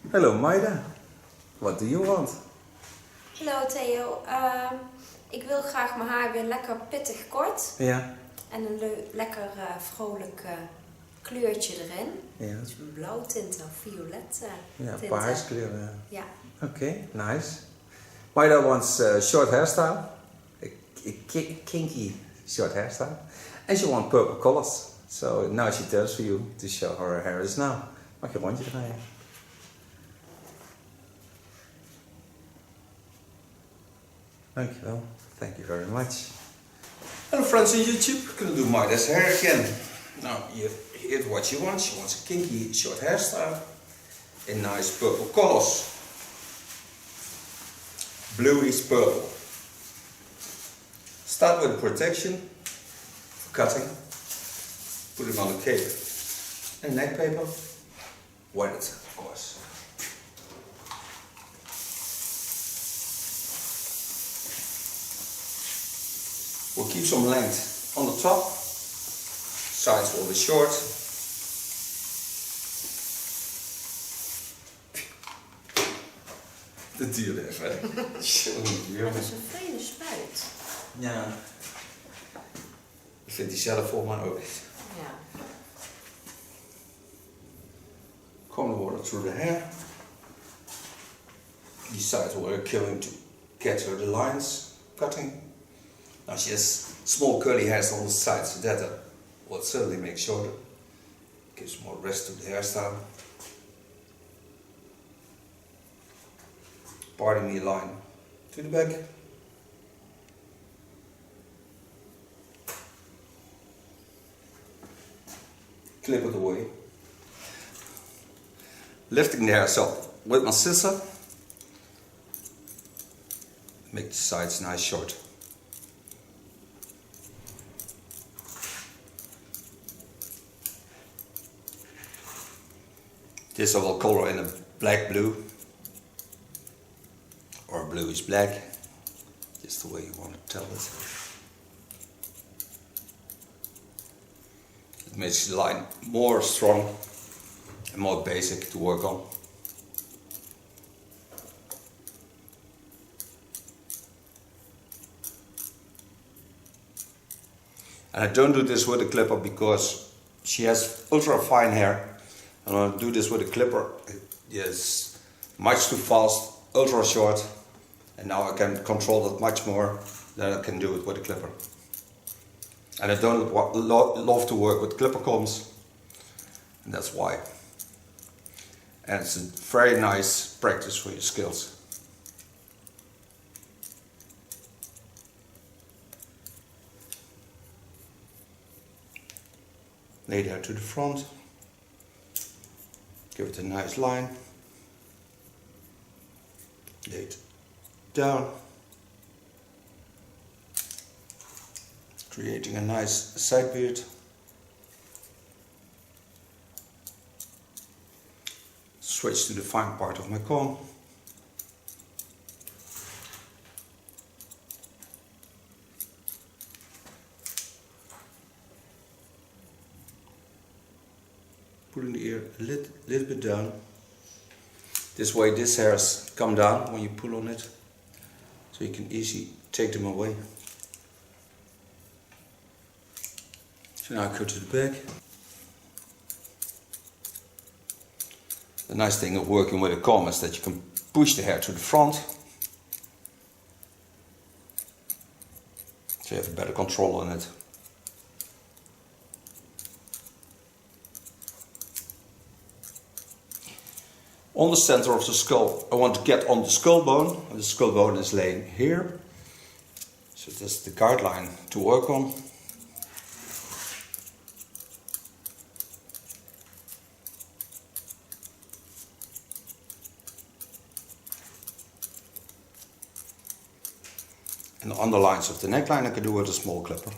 Hello Maida, what do you want? Hallo Theo, ik wil graag mijn haar weer lekker pittig kort. Ja. En een lekker vrolijk kleurtje erin. Ja. Dus een blauwtinten of violet Ja, tinten. paarskleur. Ja. Okay, nice. Maida wants short hairstyle, a kinky short hairstyle, and she wants purple colors. So now she turns for you to show how her hair is now. Mag je een rondje draaien? Dankjewel. Thank you very much. Hello friends on YouTube, gonna do Maida's hair again. Now here's what she wants. She wants a kinky short hairstyle in nice purple colors. Bluish purple. Start with protection for cutting. Put it on a cape and neck paper. Wet it, of course. We'll keep some length on the top. Sides will be short. Dat duurde even. Dat is een vreemde spuit. Ja. Dat vindt hij zelf voor mij ook. Ja. Comb the water through the hair. Decide where you're going to get her the lines cutting. Now she has small curly hairs on the sides, so that will certainly make shorter. Gives more rest to the hairstyle. Parting me line to the back. Clip it away. Lifting the hair so with my scissor. Make the sides nice short. This I will color in a black blue or bluish black, just the way you want to tell it. It makes the line more strong and more basic to work on. And I don't do this with a clipper because she has ultra fine hair. And when I do this with a clipper, it is much too fast, ultra short, and now I can control it much more than I can do it with a clipper. And I don't love to work with clipper combs, and that's why. And it's a very nice practice for your skills. Lay that to the front. Give it a nice line. Lay it down. Creating a nice side beard. Switch to the fine part of my comb. Pulling the ear a little bit down. This way these hairs come down when you pull on it, so you can easily take them away. So now I go to the back. The nice thing of working with a comb is that you can push the hair to the front, so you have a better control on it. On the center of the skull, I want to get on the skull bone. The skull bone is laying here. So that's the guideline to work on. And the underlines of the neckline I can do with a small clipper.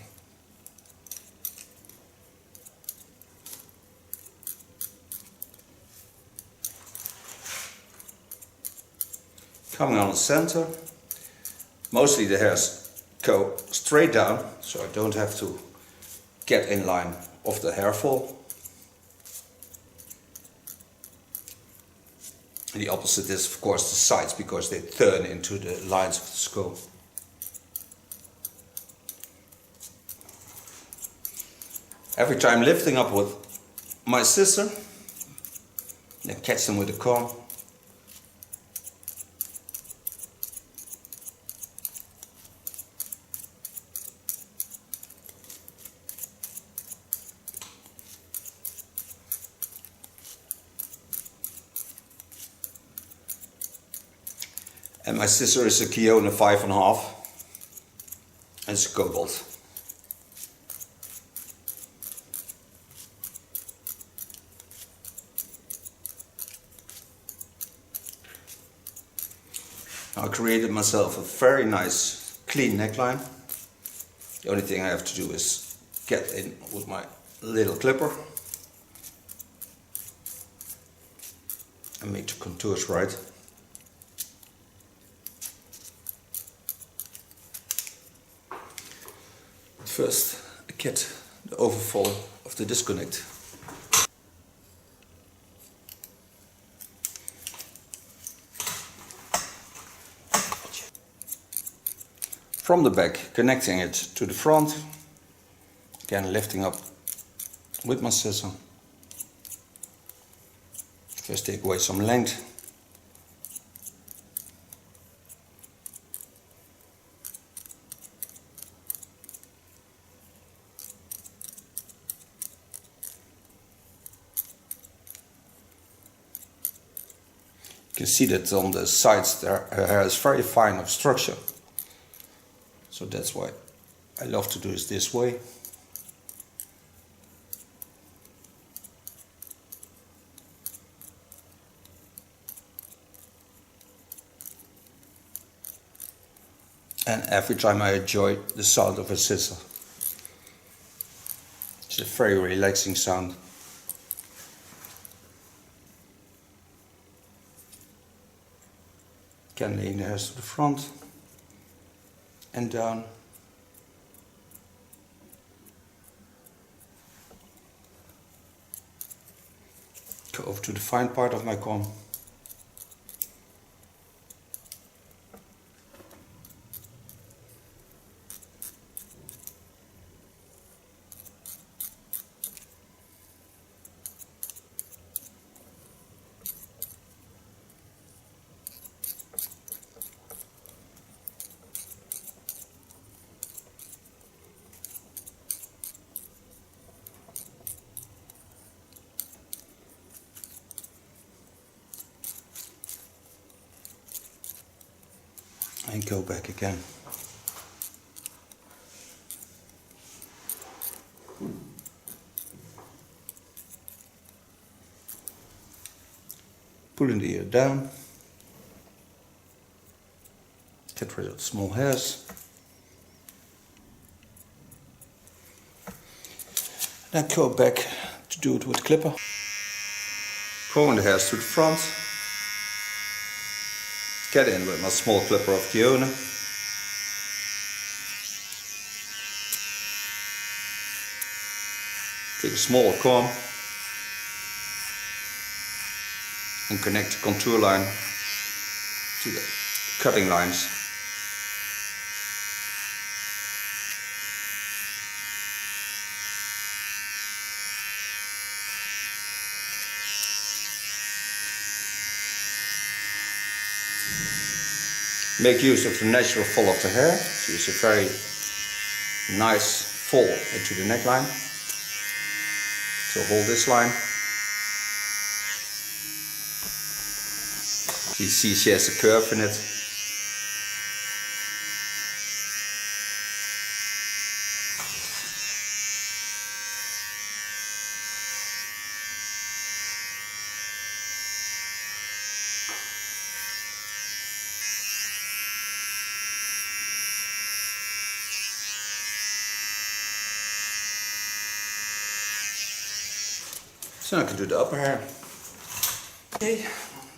Coming on the center, mostly the hairs go straight down, so I don't have to get in line of the hair fall. The opposite is of course the sides, because they turn into the lines of the skull. Every time lifting up with my scissor, then catch them with a comb. And my scissor is a Kiona 5.5 and it's cobalt. I created myself a very nice clean neckline. The only thing I have to do is get in with my little clipper and make the contours right. But first I get the overfall of the disconnect. From the back, connecting it to the front, again lifting up with my scissor. First take away some length. You can see that on the sides her hair is very fine of structure. So that's why I love to do it this way. And every time I enjoy the sound of a scissor. It's a very relaxing sound. Can lay the hairs to the front and down. Go over to the fine part of my comb. And go back again. Pulling the ear down. Get rid of the small hairs. Then go back to do it with clipper. Combing the hairs to the front. Get in with my small clipper of Kiona. Take a small comb and connect the contour line to the cutting lines. Make use of the natural fall of the hair. So it's a very nice fall into the neckline. So hold this line. You see she has a curve in it. So I can do the upper hair. Okay,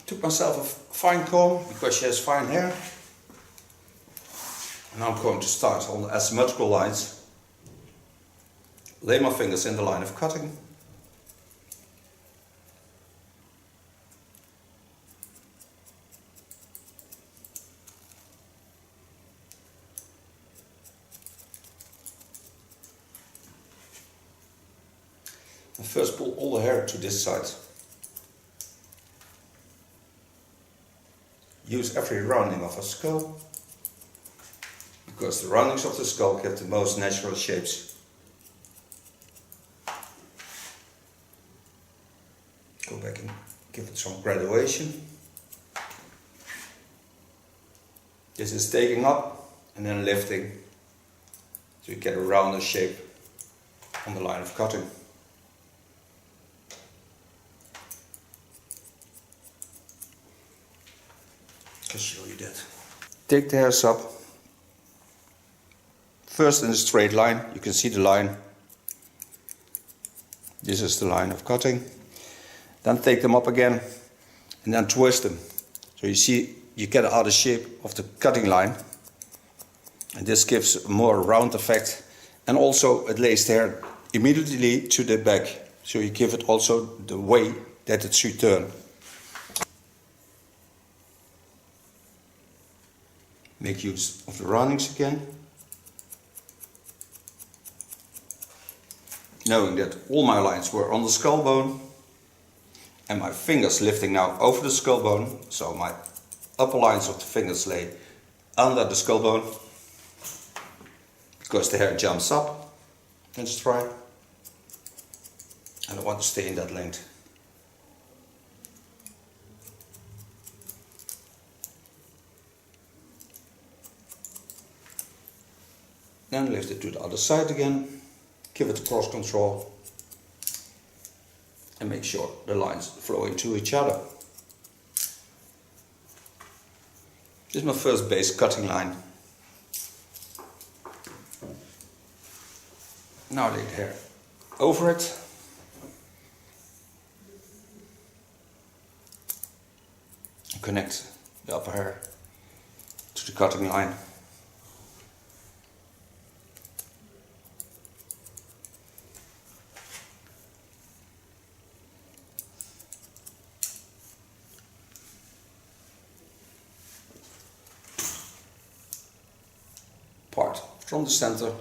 took myself a fine comb because she has fine hair. And now I'm going to start on the asymmetrical lines. Lay my fingers in the line of cutting. And first pull all the hair to this side. Use every rounding of a skull, because the roundings of the skull give the most natural shapes. Go back and give it some graduation. This is taking up and then lifting, so you get a rounder shape on the line of cutting. I'll show you that. Take the hairs up. First in a straight line, you can see the line. This is the line of cutting. Then take them up again and then twist them. So you see, you get out of shape of the cutting line. And this gives a more round effect. And also it lays the hair immediately to the back. So you give it also the way that it should turn. Make use of the roundings again. Knowing that all my lines were on the skull bone and my fingers lifting now over the skull bone, so my upper lines of the fingers lay under the skull bone, because the hair jumps up. Let's try. And I want to stay in that length. Then lift it to the other side again, give it cross control and make sure the lines flow into each other. This is my first base cutting line. Now lay the hair over it. And connect the upper hair to the cutting line. Part from the center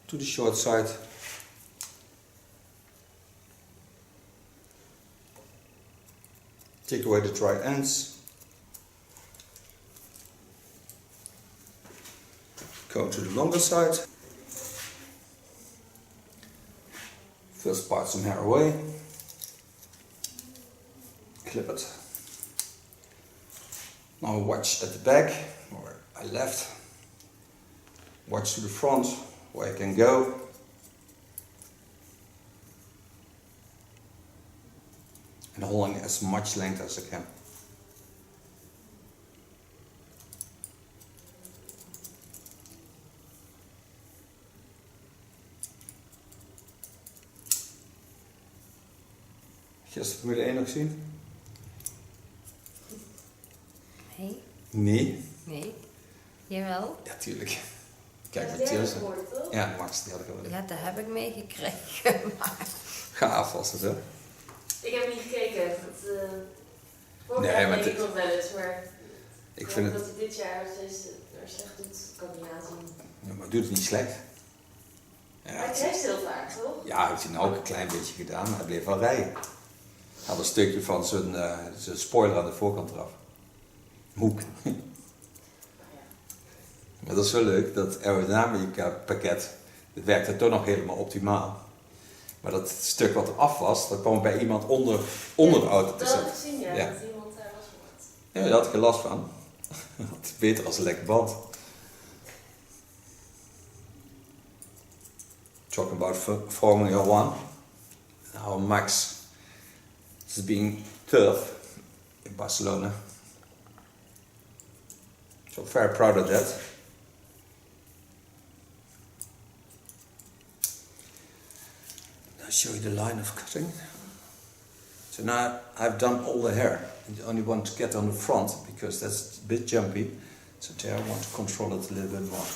to the short side. Take away the dry ends. Go to the longer side. First part some hair away. Clip it. Now watch at the back, or I left. Watch to the front, where I can go. And holding as much length as I can. Gisteren Formule 1 nog gezien? Nee. Nee? Nee. Jawel. Ja, tuurlijk. Kijk, Dat met is derde Theo. geworden, toch? Ja, Max, die had ik al. Ja, dat heb ik meegekregen. Maar Gaaf was het, hè? Ik heb niet gekeken. Vorig Nee, jaar maar denk ik het- nog wel eens, maar Ik vind dat het... hij dit jaar steeds er slecht doet, kan ik niet aanzien. Ja, maar doet het niet slecht. Ja, Maar het heeft heel vaak, toch? ja, hij heeft hij nou ook een klein beetje gedaan, maar hij bleef wel rijden. Hij had een stukje van zijn spoiler aan de voorkant eraf. Hoek. Maar dat is wel leuk, dat aerodynamica pakket, dat werkte toch nog helemaal optimaal. Maar dat stuk wat er af was, dat kwam bij iemand onder de auto te Dat had ik zitten. gezien, ja. Ja. Dat iemand daar was gehoord. Ja, daar had ik er last van. Het is beter als een lekker band. Talking about Formula 1. How Max is being tough in Barcelona. So very proud of that. I'll show you the line of cutting. So now I've done all the hair. I only want to get on the front because that's a bit jumpy. So there I want to control it a little bit more.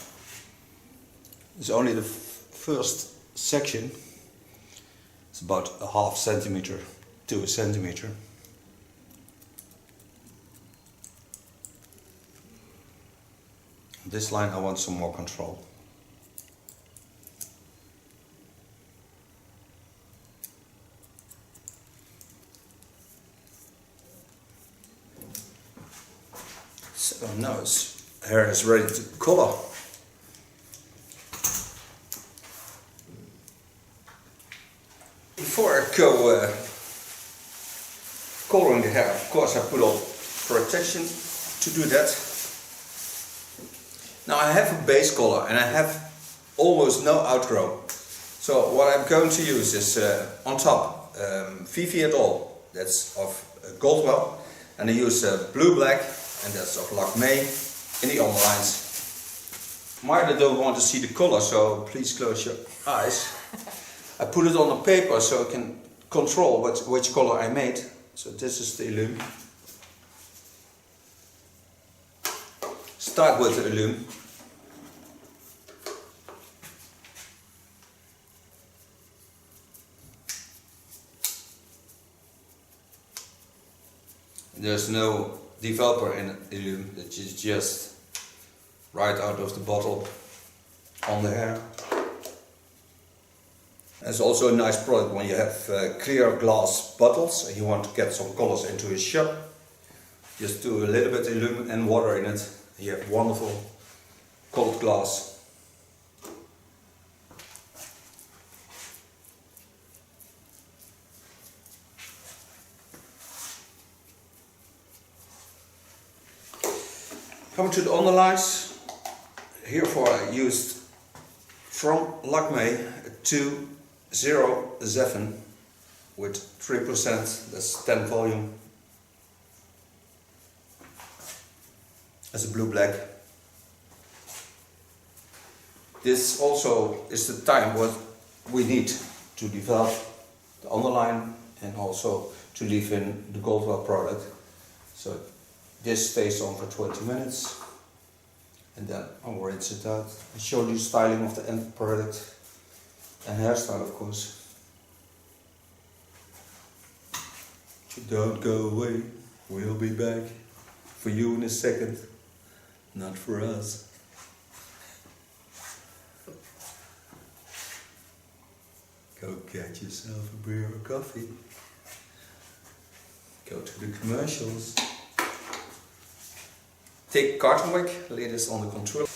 It's only the first section. It's about a half centimeter to a centimeter. This line I want some more control. So now his hair is ready to color. Before I go coloring the hair, of course I put on protection to do that. Now I have a base color and I have almost no outgrow. So what I'm going to use is on top PIXIE That, that's of Goldwell, and I use blue black, and that's of Lakme in the underlines. Maida don't want to see the color, so please close your eyes. I put it on the paper so I can control which color I made. So this is the Illume. Start with the Illume. There's no developer in Illume, that is just right out of the bottle on the hair. It's also a nice product when you have clear glass bottles and you want to get some colors into a shop. Just do a little bit Illume and water in it. You have wonderful colored glass. Coming to the underlines, herefore I used from Lakme 207 with 3%, that's 10 volume, as a blue black. This also is the time what we need to develop the underline and also to leave in the Goldwell product. So this stays on for 20 minutes and then I'll rinse it out and show you styling of the end product and hairstyle, of course. So don't go away, we'll be back for you in a second, not for us. Go get yourself a beer or coffee. Go to the commercials. Take cotton wick, lay this on the contour.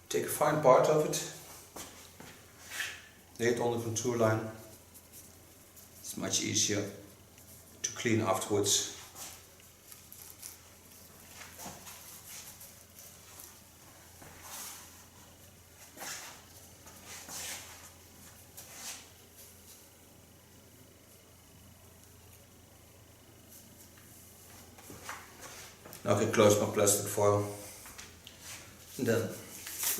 Take a fine part of it. Lay it on the contour line. It's much easier to clean afterwards. Now I can close my plastic foil and then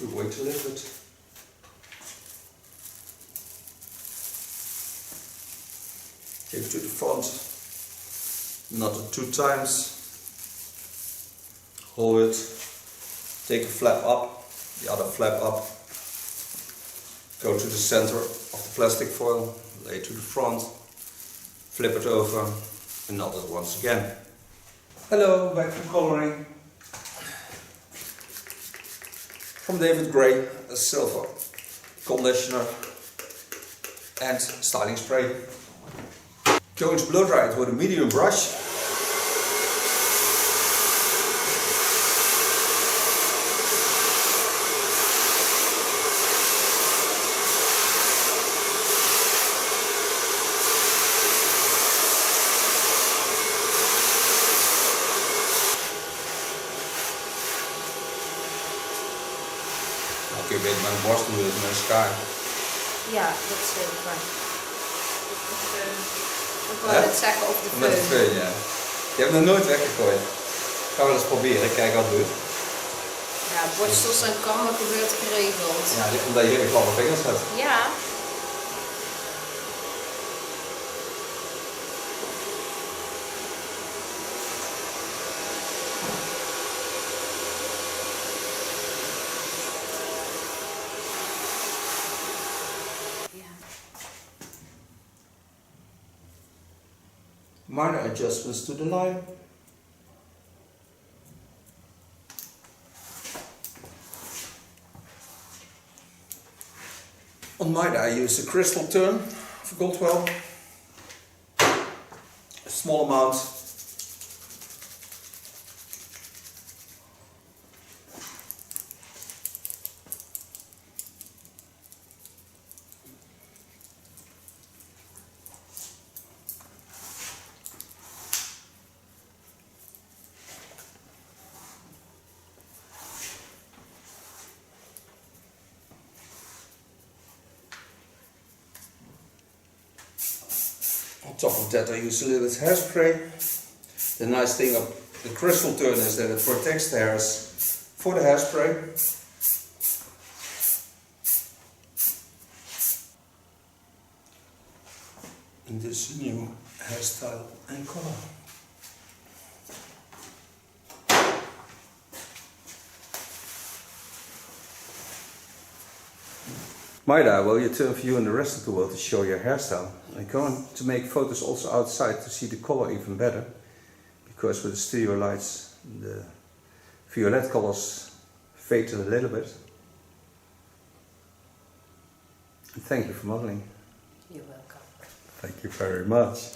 we wait a little bit. Take it to the front, knot it 2 times, hold it, take a flap up, the other flap up, go to the center of the plastic foil, lay it to the front, flip it over and knot it once again. Hello, back to coloring. From David Gray, a silver conditioner and styling spray. Going to blow dry it with a medium brush. Kun je beter met een borstel doen dan met een schaar. Ja, dat is heel fijn. Ik wou net zeggen op de Met de föhn. föhn, ja. Je hebt nog nooit weggegooid. Gaan we eens proberen, kijken wat het doet. Ja, borstels en kammen gebeurt geregeld. Ja, omdat je hele gladde vingers hebt. Ja. Minor adjustments to the line. On Maida I use a crystal turn for Goldwell. A small amount. top of that I use a little bit hairspray. The nice thing of the crystal turn is that it protects the hairs for the hairspray. In this new hairstyle and color. Maida, will you turn for you and the rest of the world to show your hairstyle? I'm going to make photos also outside to see the color even better, because with the studio lights the violet colors fade a little bit. And thank you for modeling. You're welcome. Thank you very much.